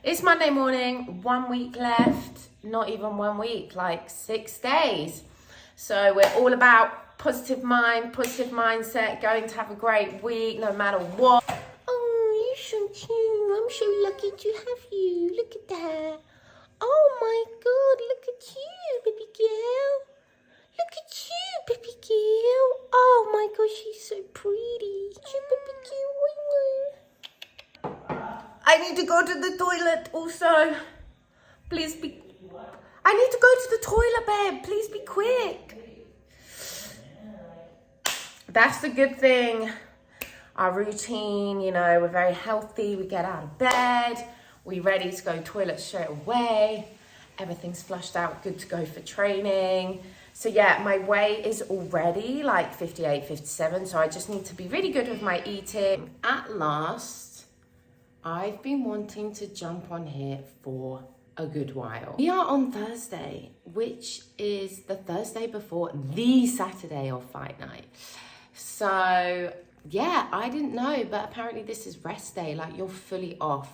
It's Monday morning, 1 week left, not even 1 week, like 6 days. So we're all about positive mind, positive mindset, going to have a great week no matter what. Oh, you're so cute. I'm so lucky to have you. Look at that. Oh my God, look at you, baby girl. Look at you, baby girl. Oh my gosh, she's so pretty. She's baby girl. I need to go to the toilet also. Please be... I need to go to the toilet, babe. Please be quick. That's the good thing. Our routine, you know, we're very healthy. We get out of bed. We're ready to go toilet straight away. Everything's flushed out, good to go for training. So yeah, my weight is already like 58, 57. So I just need to be really good with my eating. At last, I've been wanting to jump on here for a good while. We are on Thursday, which is the Thursday before the Saturday of fight night. So yeah, I didn't know, but apparently this is rest day, like you're fully off.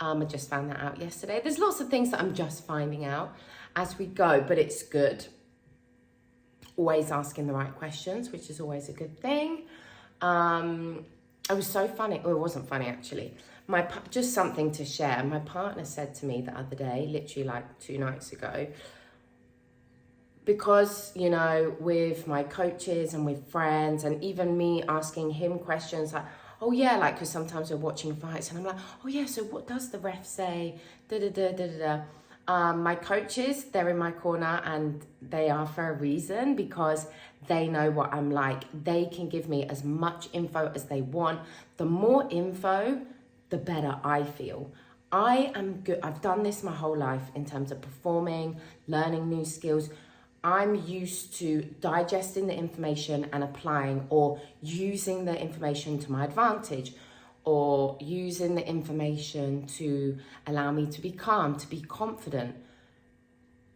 I just found that out yesterday. There's lots of things that I'm just finding out as we go, but it's good. Always asking the right questions, which is always a good thing. It was so funny. Well, it wasn't funny actually. Just something to share. My partner said to me the other day, literally like 2 nights ago, because, you know, with my coaches and with friends and even me asking him questions like, oh yeah, like, because sometimes we're watching fights and I'm like, oh yeah, so what does the ref say? My coaches, they're in my corner and they are for a reason because they know what I'm like. They can give me as much info as they want. The more info, the better I feel. I am good. I've done this my whole life in terms of performing, learning new skills. I'm used to digesting the information and applying or using the information to my advantage or using the information to allow me to be calm, to be confident.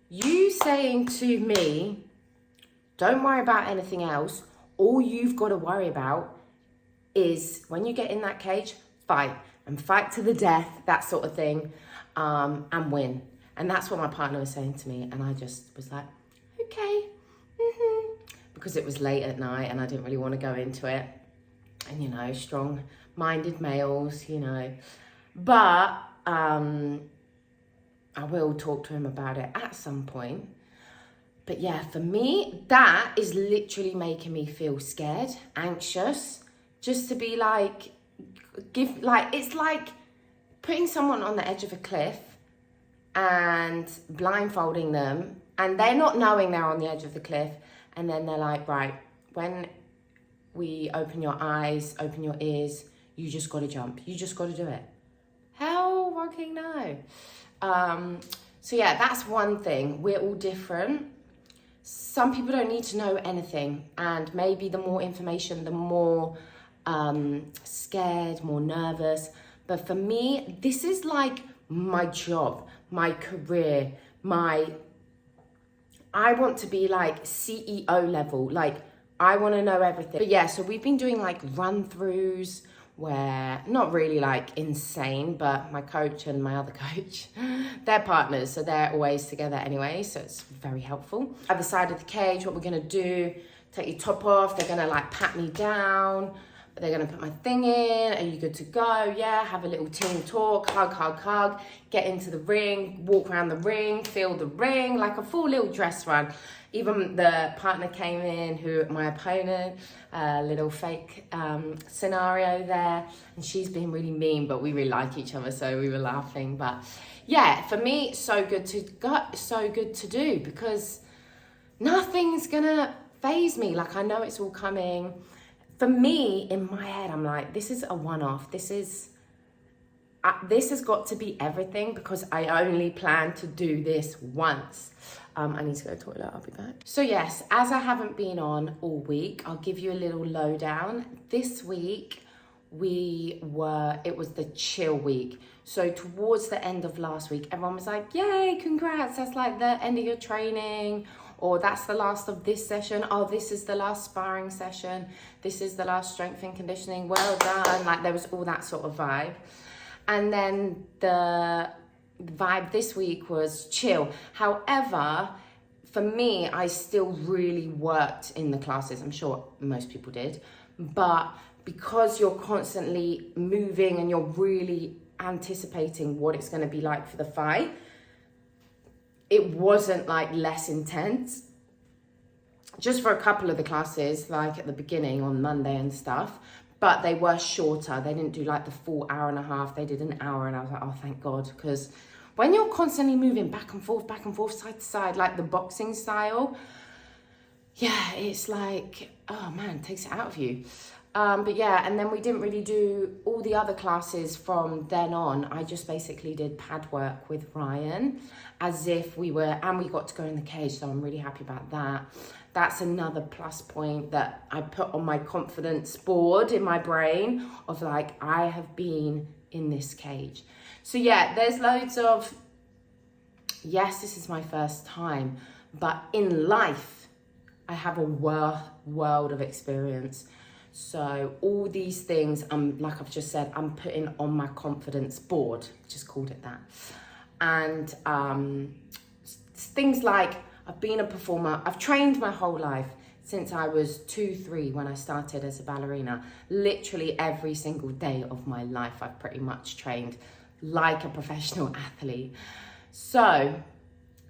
You saying to me, don't worry about anything else. All you've got to worry about is when you get in that cage, fight and fight to the death, that sort of thing, and win. And that's what my partner was saying to me. And I just was like, okay, because it was late at night and I didn't really want to go into it. And, you know, strong-minded males, you know. But I will talk to him about it at some point. But yeah, for me, that is literally making me feel scared, anxious, just to be like, it's like putting someone on the edge of a cliff and blindfolding them and they're not knowing they're on the edge of the cliff. And then they're like, right, when we open your eyes, open your ears, you just got to jump. You just got to do it. Hell fucking no. So yeah, that's one thing. We're all different. Some people don't need to know anything. And maybe the more information, the more scared, more nervous. But for me, this is like my job, my career, I want to be like CEO level. Like I want to know everything. But yeah, so we've been doing like run-throughs where, not really like insane, but my coach and my other coach, they're partners. So they're always together anyway. So it's very helpful. Other side of the cage, what we're going to do, take your top off. They're going to like pat me down. They're going to put my thing in. Are you good to go? Yeah. Have a little team talk. Hug. Get into the ring. Walk around the ring. Feel the ring. Like a full little dress run. Even the partner came in, my opponent, little fake scenario there. And she's been really mean, but we really like each other. So we were laughing. But yeah, for me, so good to do because nothing's going to faze me. Like I know it's all coming. For me, in my head, I'm like, this is a one-off. This has got to be everything because I only plan to do this once. I need to go to the toilet, I'll be back. So yes, as I haven't been on all week, I'll give you a little lowdown. This week, it was the chill week. So towards the end of last week, everyone was like, yay, congrats. That's like the end of your training. Or that's the last of this session. Oh, this is the last sparring session. This is the last strength and conditioning. Well done. Like there was all that sort of vibe. And then the vibe this week was chill. However, for me, I still really worked in the classes. I'm sure most people did. But because you're constantly moving and you're really anticipating what it's going to be like for the fight, it wasn't like less intense. Just for a couple of the classes, like at the beginning on Monday and stuff, but they were shorter. They didn't do like the full hour and a half. They did an hour, and I was like, oh, thank God. Because when you're constantly moving back and forth, side to side, like the boxing style, yeah, it's like, oh man, it takes it out of you. But yeah, and then we didn't really do all the other classes from then on. I just basically did pad work with Ryan as if we were, and we got to go in the cage. So I'm really happy about that. That's another plus point that I put on my confidence board in my brain of like, I have been in this cage. So yeah, there's loads of, yes, this is my first time, but in life, I have a world of experience. So all these things, like I've just said, I'm putting on my confidence board, just called it that. And things like, I've been a performer, I've trained my whole life since I was 2-3 when I started as a ballerina. Literally every single day of my life, I've pretty much trained like a professional athlete. So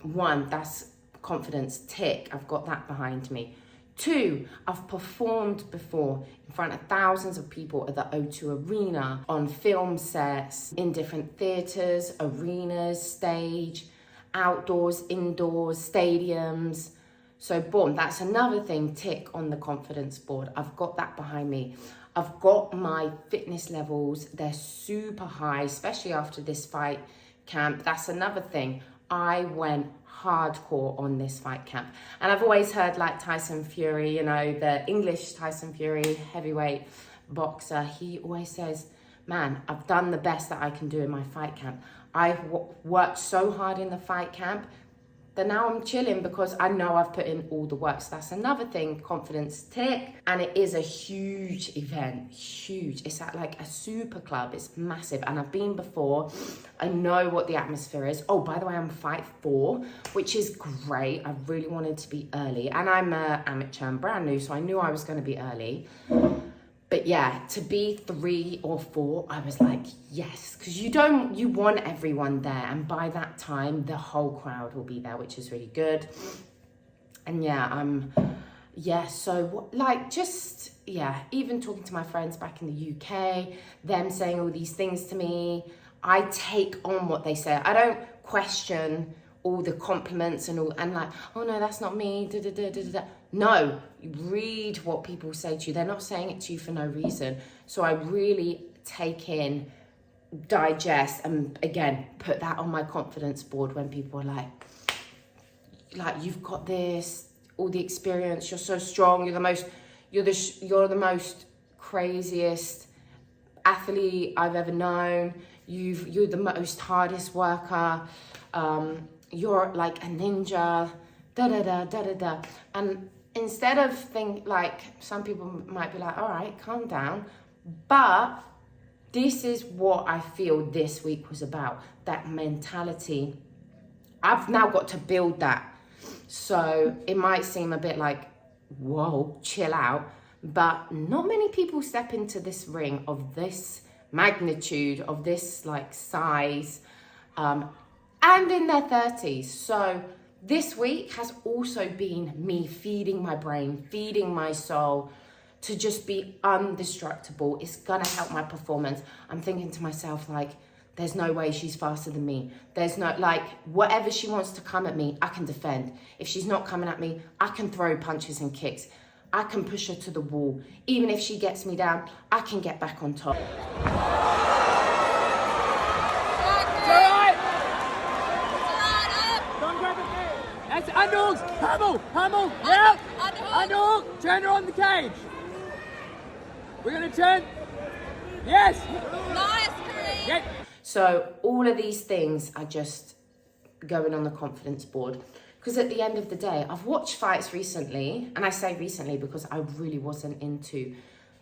1, that's confidence, tick, I've got that behind me. 2, I've performed before in front of thousands of people at the O2 Arena, on film sets, in different theatres, arenas, stage, outdoors, indoors, stadiums. So boom, that's another thing, tick on the confidence board. I've got that behind me. I've got my fitness levels, they're super high, especially after this fight camp. That's another thing. I went hardcore on this fight camp. And I've always heard like Tyson Fury, you know, the English Tyson Fury, heavyweight boxer, he always says, man, I've done the best that I can do in my fight camp. I've worked so hard in the fight camp that now I'm chilling because I know I've put in all the work. So that's another thing, confidence tick. And it is a huge event, huge. It's at like a super club, it's massive. And I've been before, I know what the atmosphere is. Oh, by the way, I'm 5'4", which is great. I really wanted to be early. And I'm an amateur, I'm brand new, so I knew I was gonna be early. But yeah, to be 3 or 4, I was like, yes, because you want everyone there. And by that time, the whole crowd will be there, which is really good. And yeah, so like just, yeah, even talking to my friends back in the UK, them saying all these things to me, I take on what they say. I don't question all the compliments and like, oh no, that's not me, da, da, da, da, da. No, you read what people say to you. They're not saying it to you for no reason. So I really take in, digest, and again, put that on my confidence board when people are like, you've got this, all the experience, you're so strong, you're the most craziest athlete I've ever known. You're the most hardest worker. You're like a ninja, da da da da da da. And instead of like some people might be like, all right, calm down. But this is what I feel this week was about, that mentality. I've now got to build that. So it might seem a bit like, whoa, chill out. But not many people step into this ring of this magnitude, of this like size, and in their 30s. So this week has also been me feeding my brain, feeding my soul to just be indestructible. It's gonna help my performance. I'm thinking to myself, like, there's no way she's faster than me. There's no, like, whatever she wants to come at me, I can defend. If she's not coming at me, I can throw punches and kicks. I can push her to the wall. Even if she gets me down, I can get back on top. Hummel, yeah, underhook, turn her on the cage. We're gonna turn, yes. Nice, Kareem. Yeah. So all of these things are just going on the confidence board. Because at the end of the day, I've watched fights recently, and I say recently because I really wasn't into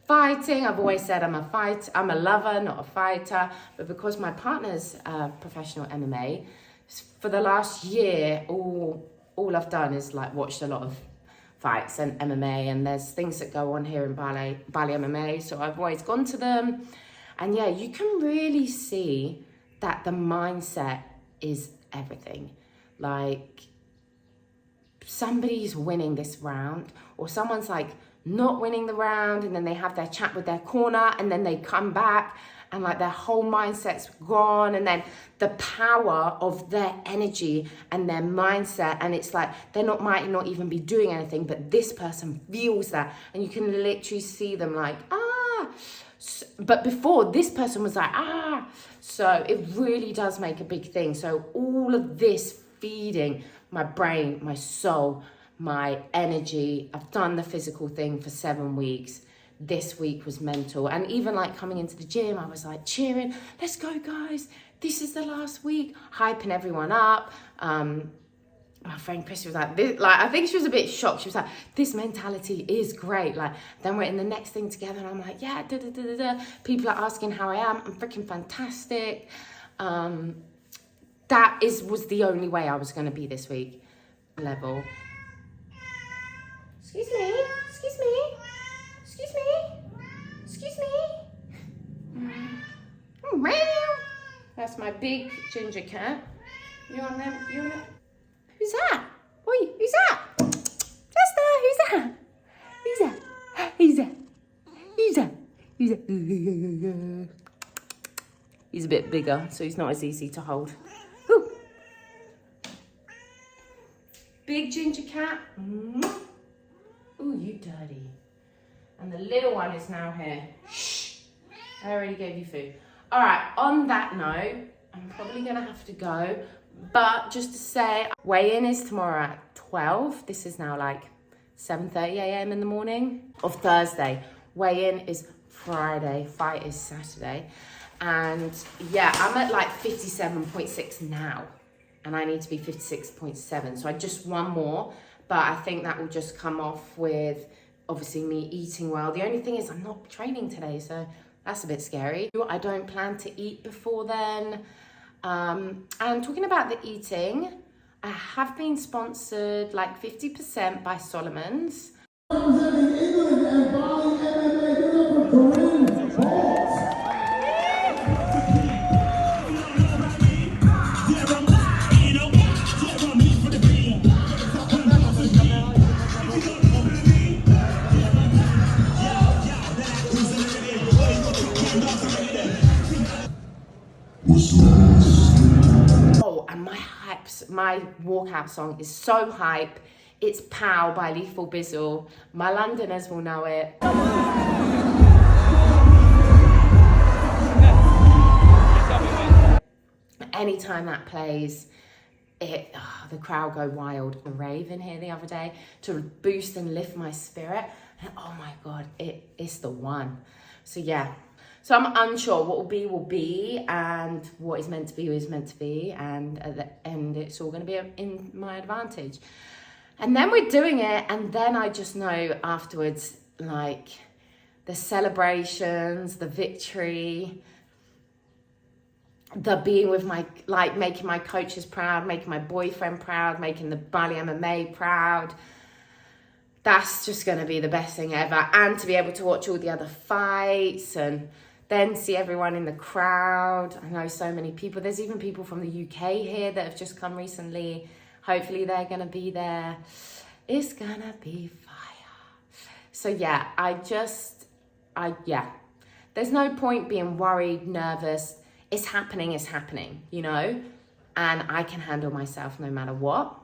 fighting. I've always said I'm a lover, not a fighter. But because my partner's professional MMA, for the last year, all I've done is like watched a lot of fights and MMA, and there's things that go on here in Bali MMA. So I've always gone to them. And yeah, you can really see that the mindset is everything. Like, somebody's winning this round, or someone's like not winning the round, and then they have their chat with their corner, and then they come back and like their whole mindset's gone, and then the power of their energy and their mindset, and it's like they might not even be doing anything, but this person feels that, and you can literally see them like, but before, this person was like, so it really does make a big thing. So all of this feeding my brain, my soul, my energy. I've done the physical thing for 7 weeks. This week was mental. And even like coming into the gym, I was like cheering, let's go guys, this is the last week, hyping everyone up. My friend Chris was like, I think she was a bit shocked. She was like, this mentality is great. Like, then we're in the next thing together, and I'm like, yeah, people are asking how I am. I'm freaking fantastic. That was the only way I was going to be this week. Level. Excuse me. That's my big ginger cat. You want them? Who's that? Oi, who's that? Chester, who's that? He's a bit bigger, so he's not as easy to hold. Ooh. Big ginger cat. Ooh, you dirty. And the little one is now here. Shh. I already gave you food. All right, on that note, I'm probably gonna have to go, but just to say, weigh-in is tomorrow at 12. This is now like 7:30 a.m. in the morning of Thursday. Weigh-in is Friday, fight is Saturday. And yeah, I'm at like 57.6 now, and I need to be 56.7. So I just one more, but I think that will just come off with obviously me eating well. The only thing is I'm not training today, so that's a bit scary. I don't plan to eat before then. And talking about the eating, I have been sponsored like 50% by Solomon's. Representing England and Bali MMA, give it up for Corinne Balls. Oh, and my walkout song is so hype. It's Pow by Lethal Bizzle. My Londoners will know it. Anytime that plays, the crowd go wild. A rave in here the other day to boost and lift my spirit. And oh my God, it's the one. So yeah. So I'm unsure. What will be, and what is meant to be, and at the end it's all going to be in my advantage. And then we're doing it, and then I just know afterwards, like, the celebrations, the victory, the being with making my coaches proud, making my boyfriend proud, making the Bali MMA proud. That's just going to be the best thing ever. And to be able to watch all the other fights and then see everyone in the crowd. I know so many people. There's even people from the UK here that have just come recently. Hopefully they're going to be there. It's going to be fire. So yeah, there's no point being worried, nervous. It's happening, you know? And I can handle myself no matter what.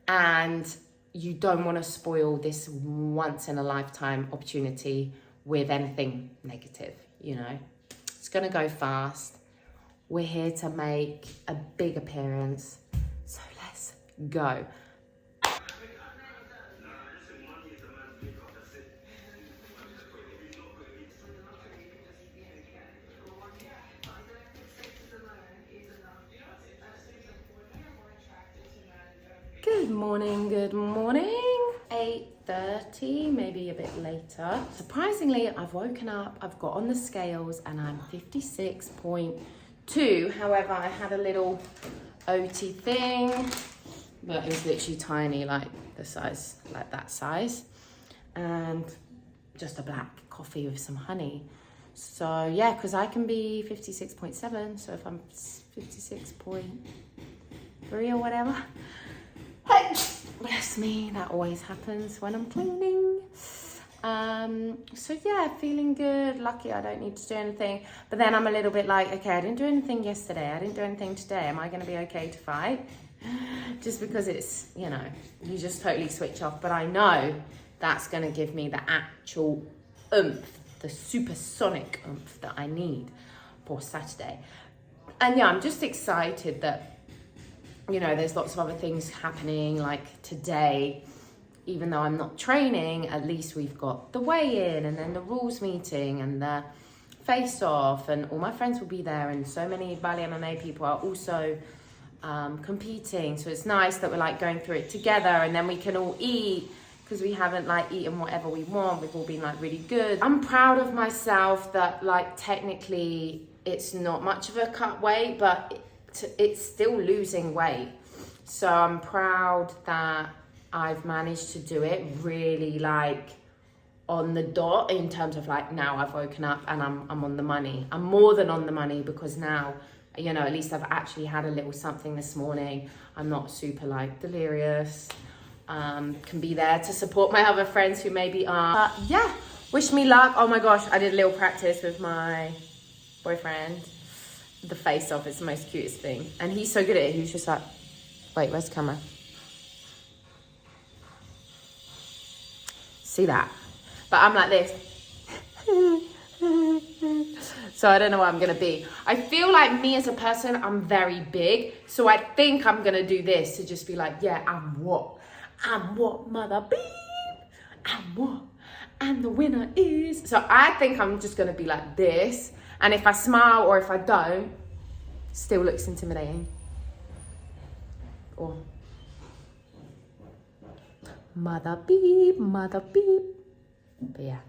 And you don't want to spoil this once in a lifetime opportunity with anything negative, you know? It's going to go fast. We're here to make a big appearance. So let's go. Good morning. 8:30, maybe a bit later. Surprisingly, I've woken up, I've got on the scales and I'm 56.2. However, I had a little OT thing, but it was literally tiny, like the size, like that size. And just a black coffee with some honey. So yeah, because I can be 56.7, so if I'm 56.3 or whatever, bless me, that always happens when I'm cleaning. So yeah, feeling good, lucky I don't need to do anything. But then I'm a little bit like, okay, I didn't do anything yesterday, I didn't do anything today, am I gonna be okay to fight? Just because it's, you know, you just totally switch off. But I know that's gonna give me the actual oomph, the supersonic oomph that I need for Saturday. And yeah, I'm just excited that, you know, there's lots of other things happening, like today, even though I'm not training, at least we've got the weigh-in and then the rules meeting and the face-off, and all my friends will be there, and so many Bali MMA people are also competing. So it's nice that we're like going through it together, and then we can all eat, because we haven't like eaten whatever we want. We've all been like really good. I'm proud of myself that like technically it's not much of a cut weight, but it's still losing weight. So I'm proud that I've managed to do it really like on the dot, in terms of like, now I've woken up and I'm on the money. I'm more than on the money, because now, you know, at least I've actually had a little something this morning. I'm not super like delirious. Can be there to support my other friends who maybe are. Yeah, wish me luck. Oh my gosh, I did a little practice with my boyfriend. The face off is the most cutest thing. And he's so good at it. He was just like, wait, where's the camera? See that? But I'm like this. So I don't know what I'm gonna be. I feel like me as a person, I'm very big. So I think I'm gonna do this to just be like, yeah, I'm what, mother beep. I'm what? And the winner is. So I think I'm just gonna be like this. And if I smile or if I don't, still looks intimidating. Or mother beep, mother beep. But yeah.